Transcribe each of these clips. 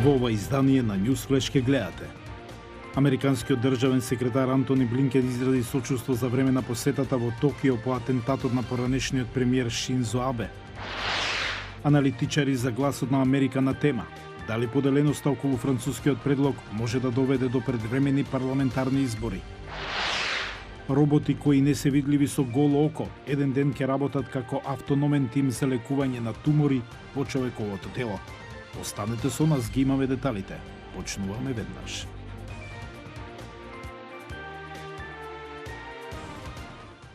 Во ова издание на Newsflash ке гледате. Американскиот државен секретар Антони Блинкен изрази сочувство за време на посетата во Токио по атентатот на поранешниот премиер Шинзо Абе. Аналитичари за Гласот на Америка на тема дали поделеноста околу францускиот предлог може да доведе до предвремени парламентарни избори. Роботи кои не се видливи со голо око, еден ден ќе работат како автономен тим за лекување на тумори во човековото тело. Останете со нас, ги имаме деталите. Почнуваме веднаш.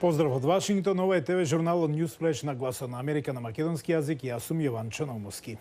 Поздрав од Вашингтон, ова е ТВ журналот Newsflash на Гласот на Америка на македонски јазик и јас сум Јован Чановски.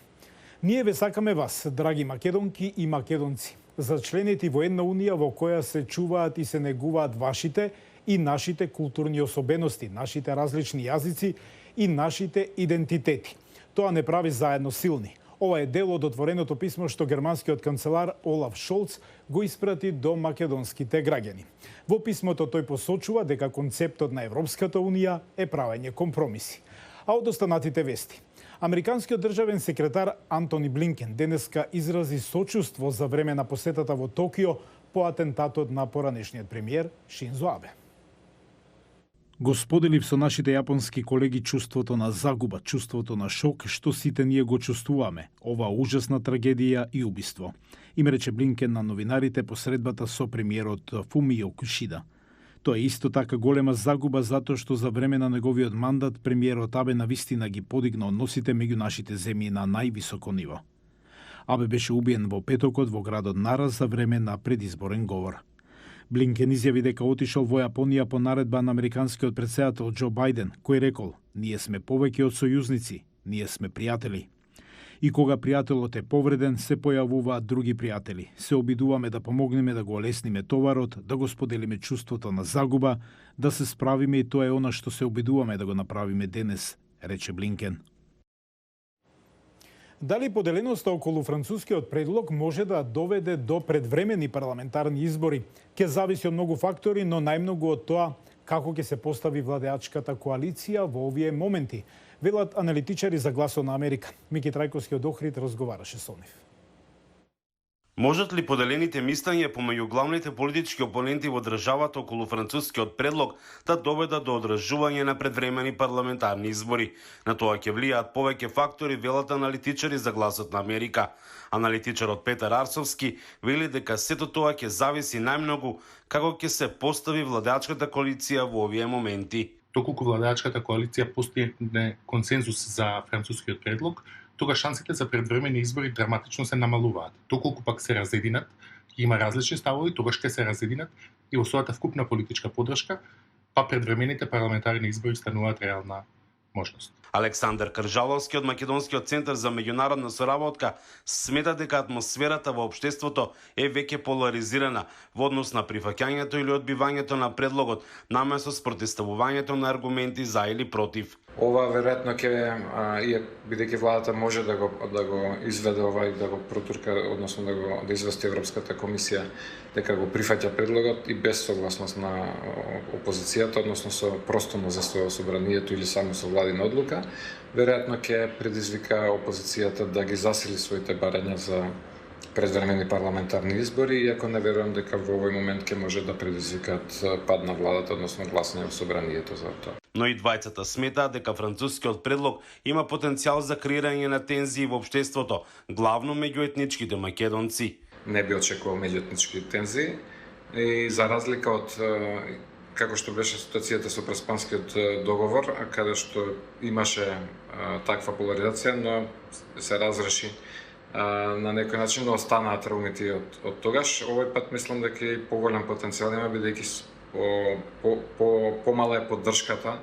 Ние ве сакаме вас, драги македонки и македонци, за членети во една унија во која се чуваат и се негуваат вашите и нашите културни особености, нашите различни јазици и нашите идентитети. Тоа не прави заедно силни. Ова е дел од отвореното писмо што германскиот канцелар Олаф Шолц го испрати до македонските граѓани. Во писмото тој посочува дека концептот на Европската унија е правење компромиси. А од останатите вести. Американскиот државен секретар Антони Блинкен денеска изрази сочувство за време на посетата во Токио по атентатот на поранешниот премиер Шинзо Абе. Го споделив со нашите јапонски колеги чувството на загуба, чувството на шок, што сите ние го чувствуваме, ова ужасна трагедија и убиство. Им рече Блинкен на новинарите по средбата со премиерот Фумио Кишида. Тоа е исто така голема загуба затоа што за време на неговиот мандат премиерот Абе навистина ги подигна односите меѓу нашите земји на највисоко ниво. Абе беше убиен во петокот во градот Нара за време на предизборен говор. Блинкен изјави дека отишол во Јапонија по наредба на американскиот претседател Џо Бајден, кој рекол: "Ние сме повеќе од сојузници, ние сме пријатели." И кога пријателот е повреден, се појавуваат други пријатели. Се обидуваме да помогнеме да го олесниме товарот, да го споделиме чувството на загуба, да се справиме, и тоа е она што се обидуваме да го направиме денес, рече Блинкен. Дали поделеноста околу францускиот предлог може да доведе до предвремени парламентарни избори? Ке зависи од многу фактори, но најмногу од тоа како ќе се постави владеачката коалиција во овие моменти, велат аналитичари за Гласот на Америка. Мики Трајковски од Охрид разговараше со нив. Можат ли поделените мислења помеѓу главните политички опоненти во државата околу францускиот предлог да доведат до одржување на предвремени парламентарни избори? На тоа ќе влијаат повеќе фактори, велат аналитичари за Гласот на Америка. Аналитичарот Петар Арсовски вели дека сето тоа ќе зависи најмногу како ќе се постави владеачката коалиција во овие моменти. Доколку владеачката коалиција постигне консензус за францускиот предлог, тога шансите за предвремени избори драматично се намалуваат. Доколку пак се разединат, има различни ставови, тогаш ќе се разединат и во својата вкупна политичка поддршка, па предвремените парламентарни избори стануваат реална можност. Александар Кржаловски од Македонскиот центар за меѓународна соработка смета дека атмосферата во општеството е веќе поларизирана во однос на прифаќањето или одбивањето на предлогот, наместо спротивставувањето на аргументи за или против. Ова веројатно ќе бидејќи владата може да го изведе ова и да го протурка, односно да извести Европската комисија дека го прифаќа предлогот и без согласност на опозицијата, односно со просто мнозинство во собранието или само со владина одлука, веројатно ќе предизвика опозицијата да ги засили своите барања за предвремени парламентарни избори, иако не верувам дека во овој момент ќе може да предизвикат пад на владата, односно гласање во собранието за тоа. Но и двајцата сметаат дека францускиот предлог има потенцијал за креирање на тензии во општеството, главно меѓу етничките македонци. Не би очекувал меѓуетнички тензии и за разлика од како што беше ситуацијата со Преспанскиот договор, каде што имаше таква поларизација, но се разреши на некој начин, но останаат травмите од тогаш. Овој пат мислам дека и поголем потенцијал има, бидејќи помала е поддршката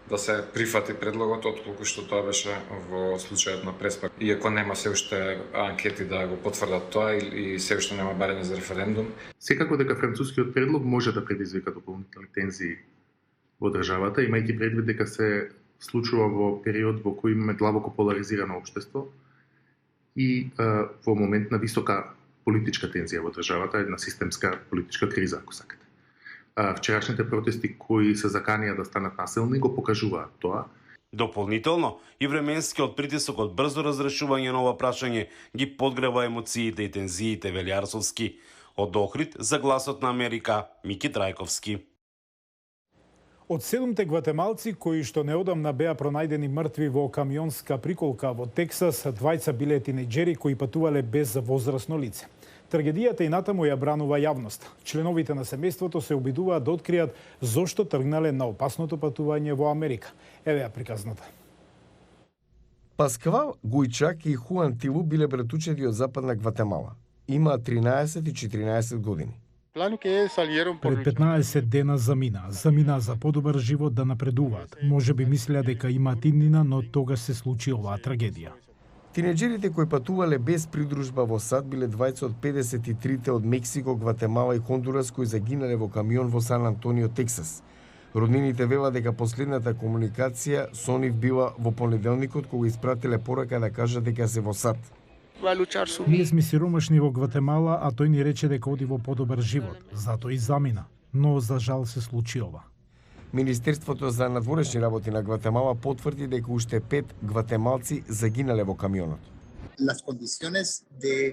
да се прифати предлогот отколку што тоа беше во случајот на Преспак. Иако нема се уште анкети да го потврдат тоа и се уште нема барање за референдум. Секако дека францускиот предлог може да предизвика дополнителни тензии во државата, имајќи предвид дека се случува во период во кој имаме длабоко поларизирано општество и во момент на висока политичка тензија во државата, една системска политичка криза, ако сакате. Вчерашните протести кои се заканија да станат насилни го покажуваат тоа Дополнително, и временскиот притисок од брзо разрешување на ова прашање ги подгрева емоциите и тензиите, вели Арсовски. Од Охрид за Гласот на Америка, Мики Трајковски. Од 7 гватемалци кои што неодамна беа пронајдени мртви во камионска приколка во Тексас, 2 биле тинејџери кои патувале без возрасно лице. Трагедијата и натаму ја бранува јавност. Членовите на семејството се обидуваат да откријат зошто тргнале на опасното патување во Америка. Еве ја приказната. Пасквал Гујчак и Хуан Тилу биле братучеди од Западна Гватемала. Имаат 13 и 14 години. Пред 15 дена замина за подобар живот да напредуваат. Може би мислеа дека имаат иднина, но тогаш се случи оваа трагедија. Тинеџерите кои патувале без придружба во САД биле двајца од 53-те од Мексико, Гватемала и Хондурас кои загинале во камион во Сан Антонио, Тексас. Роднините велат дека последната комуникација со нив била во понеделникот кога испратиле порака да кажат дека се во САД. Ние сме сиромашни во Гватемала, а тој ни рече дека оди во подобар живот, затоа и замина. Но за жал се случи ова. Министерството за надворешни работи на Гватемала потврди дека уште 5 гватемалци загинале во камионот.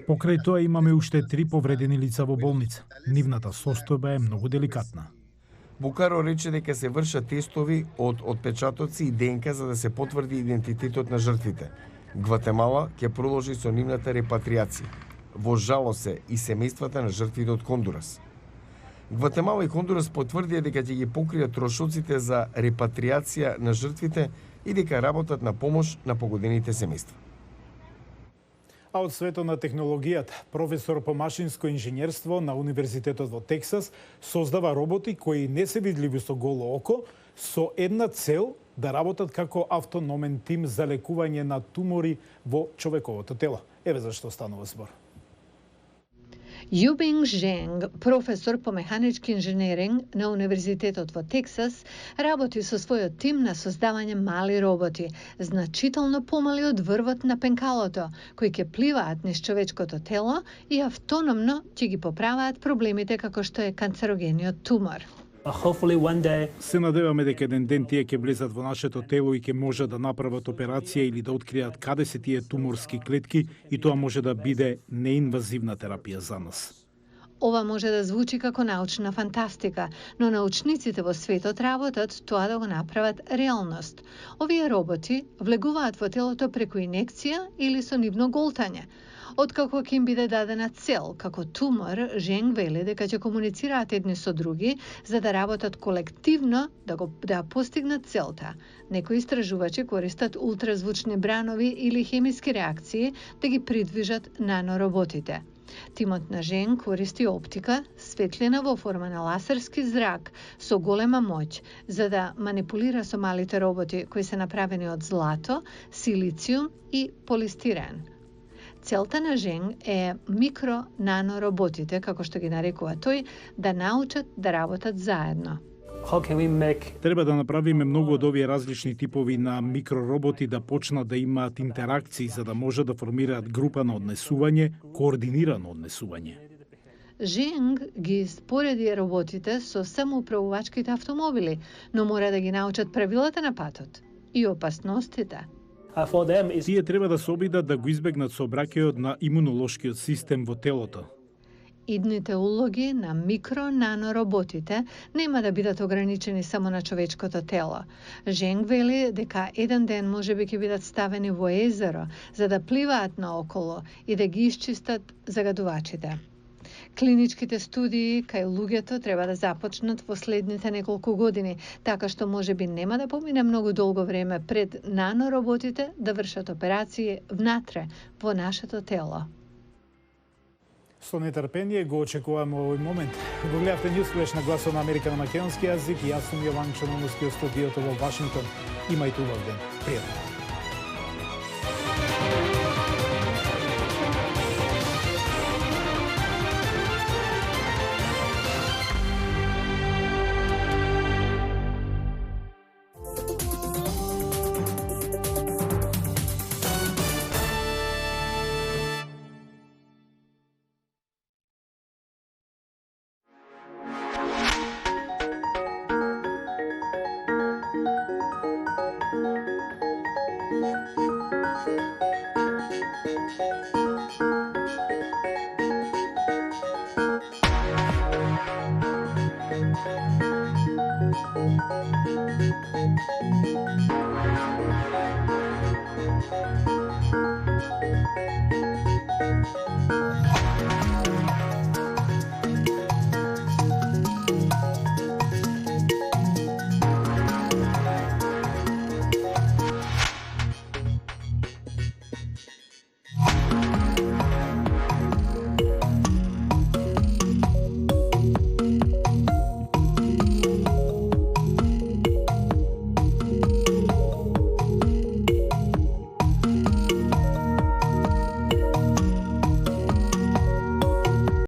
Покрај тоа имаме уште 3 повредени лица во болница. Нивната состојба е многу деликатна. Букаро рече дека се вршат тестови од отпечатоци и ДНК за да се потврди идентитетот на жртвите. Гватемала ќе продолжи со нивната репатриација. Во жало се и семејствата на жртвите од Хондурас. Гватемала и Хондурас потврдија дека ќе ги покријат трошоците за репатриација на жртвите и дека работат на помош на погодените семејства. А од светот на технологијата, професор по машинско инженерство на Универзитетот во Тексас создава роботи кои не се видливи со голо око, со една цел да работат како автономен тим за лекување на тумори во човековото тело. Еве зашто станува збор. Юбинг Женг, професор по механички инженеринг на Универзитетот во Тексас, работи со својот тим на создавање мали роботи, значително помали од врвот на пенкалото, кои ќе пливаат низ човечкото тело и автономно ќе ги поправаат проблемите како што е канцерогениот тумор. Се надеваме дека еден ден тие ќе влезат во нашето тело и ќе можат да направат операција или да откријат каде се тие туморски клетки и тоа може да биде неинвазивна терапија за нас. Ова може да звучи како научна фантастика, но научниците во светот работат тоа да го направат реалност. Овие роботи влегуваат во телото преку инекција или со нивно голтање. Откако ќе им биде дадена цел, како тумор, Женг вели дека ќе комуницираат едни со други за да работат колективно да постигнат целта. Некои истражувачи користат ултразвучни бранови или хемиски реакции да ги придвижат нанороботите. Тимот на Женг користи оптика, светлина во форма на ласерски зрак со голема моќ за да манипулира со малите роботи кои се направени од злато, силициум и полистирен. Целта на Женг е микро-нанороботите, како што ги нарекува тој, да научат да работат заедно. Треба да направиме многу од овие различни типови на микророботи да почнат да имаат интеракции за да може да формираат група на однесување, координирано однесување. Женг ги спореди роботите со самоуправувачките автомобили, но мора да ги научат правилата на патот и опасностите. Тие треба да се обидат да го избегнат сообраќајот на имунолошкиот систем во телото. Идните улоги на микро-нанороботите нема да бидат ограничени само на човечкото тело. Женг вели дека еден ден можеби ќе бидат ставени во езеро за да пливаат наоколу и да ги исчистат загадувачите. Клиничките студии кај луѓето треба да започнат во следните неколку години, така што можеби нема да помине многу долго време пред нанороботите да вршат операции внатре во нашето тело. Со нетрпение го очекуваме овој момент. Го гледавте Ньюсфлеш на Гласот на Америка на македонски јазик и јас сум Јован Чановски од студиото во Вашингтон. Имајте убав ден. Пријатно.